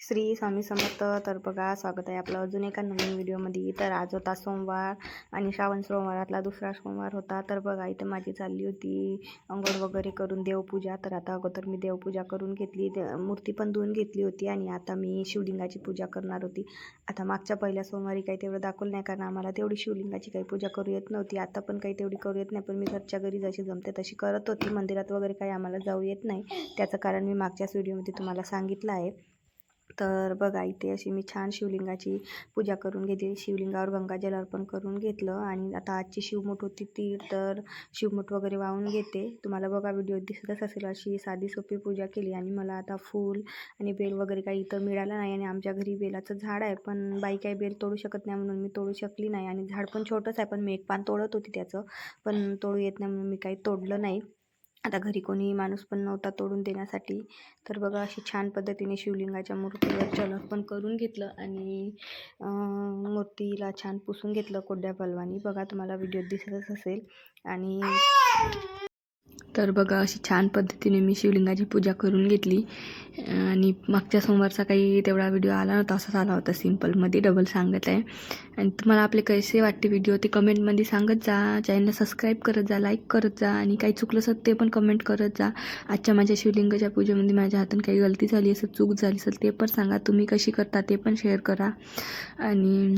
श्री स्वामी समर्थ. तर बघा, स्वागत आहे आपलं अजून एका नवीन व्हिडिओमध्ये. तर आज होता सोमवार आणि श्रावण सोमवारातला दुसरा सोमवार होता. तर बघा, इथं माझी चालली होती अंघोळ वगैरे करून देवपूजा. तर आता अगोदर मी देवपूजा करून घेतली, मूर्ती पण धुवून घेतली होती आणि आता मी शिवलिंगाची पूजा करणार होती. आता मागच्या पहिल्या सोमवारी काही तेवढं दाखवलं नाही, कारण आम्हाला तेवढी शिवलिंगाची काही पूजा करू येत नव्हती. आता पण काही तेवढी करू येत नाही, पण मी घरच्या घरी जशी जमते तशी करत होती. मंदिरात वगैरे काही आम्हाला जाऊ येत नाही, त्याचं कारण मी मागच्याच व्हिडिओमध्ये तुम्हाला सांगितलं आहे. तर बघा, इथे अशी मी छान शिवलिंगाची पूजा करून घेतली. शिवलिंगावर गंगाजल अर्पण करून घेतलं आणि आता आजची शिवमूठ होती ती, तर शिवमूठ वगैरे वाहून घेते. तुम्हाला बघा व्हिडिओ दिसतच असेल, अशी साधी सोपी पूजा केली. आणि मला आता फूल आणि बेल वगैरे काही इथं मिळालं नाही, आणि आमच्या घरी बेलाचं झाड आहे, पण बाई काही बेल तोडू शकत नाही म्हणून मी तोडू शकली नाही. आणि झाड पण छोटंच आहे, पण मी एक पान तोडत होती त्याचं, पण तोडू येत नाही म्हणून मी काही तोडलं नाही. आता घरी कोणी माणूस पण नव्हता तोडून देण्यासाठी. तर बघा, अशी छान पद्धतीने शिवलिंगाच्या मूर्तीवर जलार्पण करून घेतलं आणि मूर्तीला छान पुसून घेतलं कोड्या बलवानी. बघा, तुम्हाला व्हिडिओ दिसतच असेल. आणि तर बघा, अशी छान पद्धतीने मी शिवलिंगाची पूजा करून घेतली. आणि मागच्या सोमवारचा काही तेवढा व्हिडिओ आला नव्हता, असाच आला होता सिम्पलमध्ये, डबल सांगत आहे. आणि तुम्हाला आपले कसे वाटते व्हिडिओ ते कमेंटमध्ये सांगत जा. चॅनलला सबस्क्राईब करत जा, लाईक करत जा, आणि काही चुकलं असेल ते पण कमेंट करत जा. आजच्या माझ्या शिवलिंगाच्या पूजेमध्ये माझ्या हातून काही गलती झाली असेल, चूक झाली असेल ते पण सांगा. तुम्ही कशी करता ते पण शेअर करा. आणि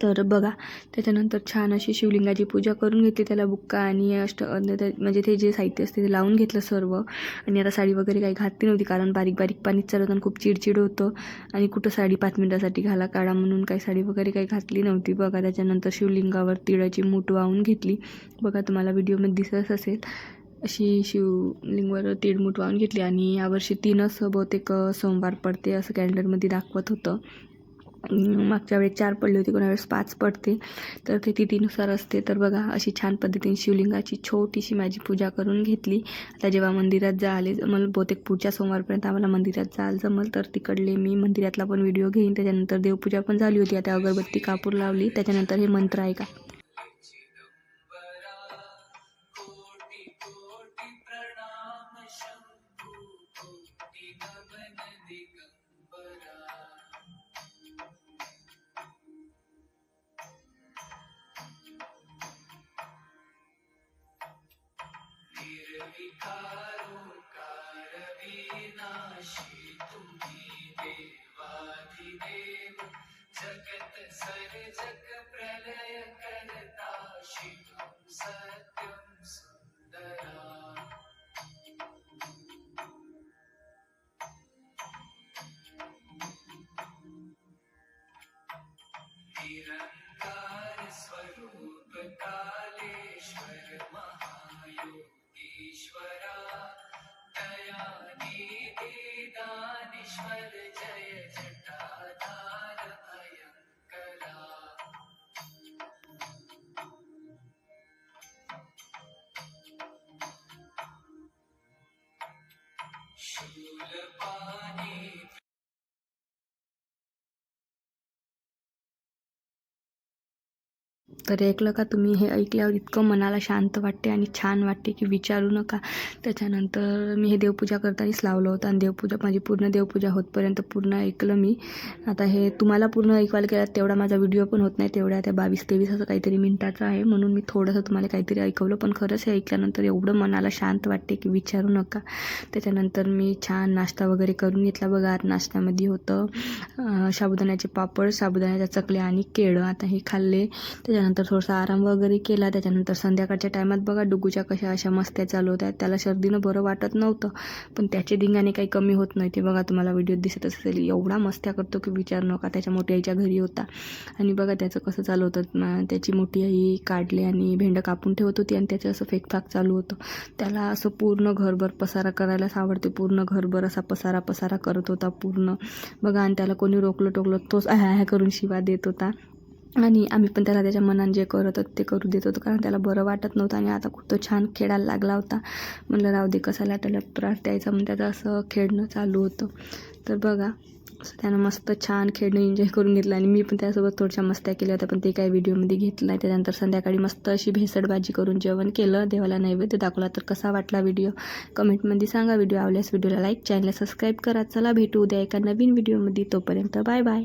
तर बघा, त्याच्यानंतर छान अशी शिवलिंगाची पूजा करून घेतली. त्याला बुक्का आणि म्हणजे ते जे साहित्य असते ते लावून घेतलं सर्व. आणि आता साडी वगैरे काही घातली नव्हती, कारण बारीक बारीक पाणीच चालवताना खूप चिडचिड होतं, आणि कुठं साडी 5 मिनिटासाठी घाला काढा म्हणून काही साडी वगैरे काही घातली नव्हती. बघा, त्याच्यानंतर शिवलिंगावर तिळाची मूठ वाहून घेतली. बघा, तुम्हाला व्हिडिओमध्ये दिसत असेल, अशी शिवलिंगावर तीळमूठ वाहून घेतली. आणि यावर्षी 3च बहुतेक सोमवार पडते असं कॅलेंडरमध्ये दाखवत होतं. मागच्या वेळेस 4 पडली होती, कोणा वेळेस 5 पडते, तर ते तिथीनुसार असते. तर बघा, अशी छान पद्धतीने शिवलिंगाची छोटीशी माझी पूजा करून घेतली. आता जेव्हा मंदिरात जायला मला बहुतेक पुढच्या सोमवारपर्यंत आम्हाला मंदिरात जायला जमल, तर तिकडले मी मंदिरातला पण व्हिडिओ घेईन. त्याच्यानंतर देवपूजा पण झाली होती. आता अगरबत्ती कापूर लावली. त्याच्यानंतर हे मंत्र आहे का, जगत सर्जक प्रलय करता शिवं सत्यं सुंदरा. निरंकार स्वरूप कालेश्वर महायोगीश्वरा. दयानिधि दानीश्वर जय जटाधार भयंकरा. शूलपाणी तर ऐकलं का तुम्ही? हे ऐकल्यावर इतकं मनाला शांत वाटते आणि छान वाटते की विचारू नका. त्याच्यानंतर मी हे देवपूजा करतानाच लावलं होतं, आणि देवपूजा माझी पूर्ण देवपूजा होतपर्यंत पूर्ण ऐकलं मी. आता हे तुम्हाला पूर्ण ऐकवायला गेलं तेवढा माझा व्हिडिओ पण होत नाही, तेवढ्या त्या 22-23 असं काहीतरी मिनिटाचं आहे, म्हणून मी थोडंसं तुम्हाला काहीतरी ऐकवलं. पण खरंच हे ऐकल्यानंतर एवढं मनाला शांत वाटते की विचारू नका. त्याच्यानंतर मी छान नाश्ता वगैरे करून घेतला. बघा, आज नाश्त्यामध्ये होतं साबुदाण्याचे पापड, साबुदाण्याच्या चकल्या आणि केळं. आता हे खाल्ले. त्याच्यानंतर थोडासा आराम वगैरे केला. त्याच्यानंतर संध्याकाळच्या टायमात बघा, डुगूच्या कशा अशा मस्त्या चालू होत्या. त्याला सर्दीनं बरं वाटत नव्हतं, पण त्याचे धिंगाणे काही कमी होत नाही. ते बघा, तुम्हाला व्हिडिओ दिसत असेल, एवढा मस्त्या करतो की विचारू नका. त्याच्या मोठी आईच्या घरी होता, आणि बघा त्याचं कसं चालू होतं. त्याची मोठी आई काढले आणि भेंडं कापून ठेवत होती, आणि त्याचं असं फेकफाक चालू होतं. त्याला असं पूर्ण घरभर पसारा करायलाच आवडते. पूर्ण घरभर असा पसारा करत होता पूर्ण. बघा, आणि त्याला कोणी रोकलं टोकलं तोच ह्या करून शिवा देत होता. आणि आम्ही पण त्याला त्याच्या मनाने जे करत होतं ते करू देत होतो, कारण त्याला बरं वाटत नव्हतं. आणि आता खूप तो छान खेळायला लागला होता. म्हणलं राहू दे, कसाला त्याला त्रास द्यायचा, म्हणून त्याचं असं खेळणं चालू होतं. तर बघा, सो त्यानं मस्त छान खेळणं एन्जॉय करून घेतलं आणि मी पण त्यासोबत थोड्याशा मस्त्या केल्या होत्या, पण ते काही व्हिडिओमध्ये घेतलं नाही. त्यानंतर संध्याकाळी मस्त अशी भेसळ भाजी करून जेवण केलं, देवाला नैवेद्य दाखवला. तर कसा वाटला व्हिडिओ कमेंटमध्ये सांगा. व्हिडिओ आवडल्यास व्हिडिओला लाईक, चॅनलला सबस्क्राईब करा. चला भेटू उद्या एका नवीन व्हिडिओमध्ये. तोपर्यंत बाय बाय.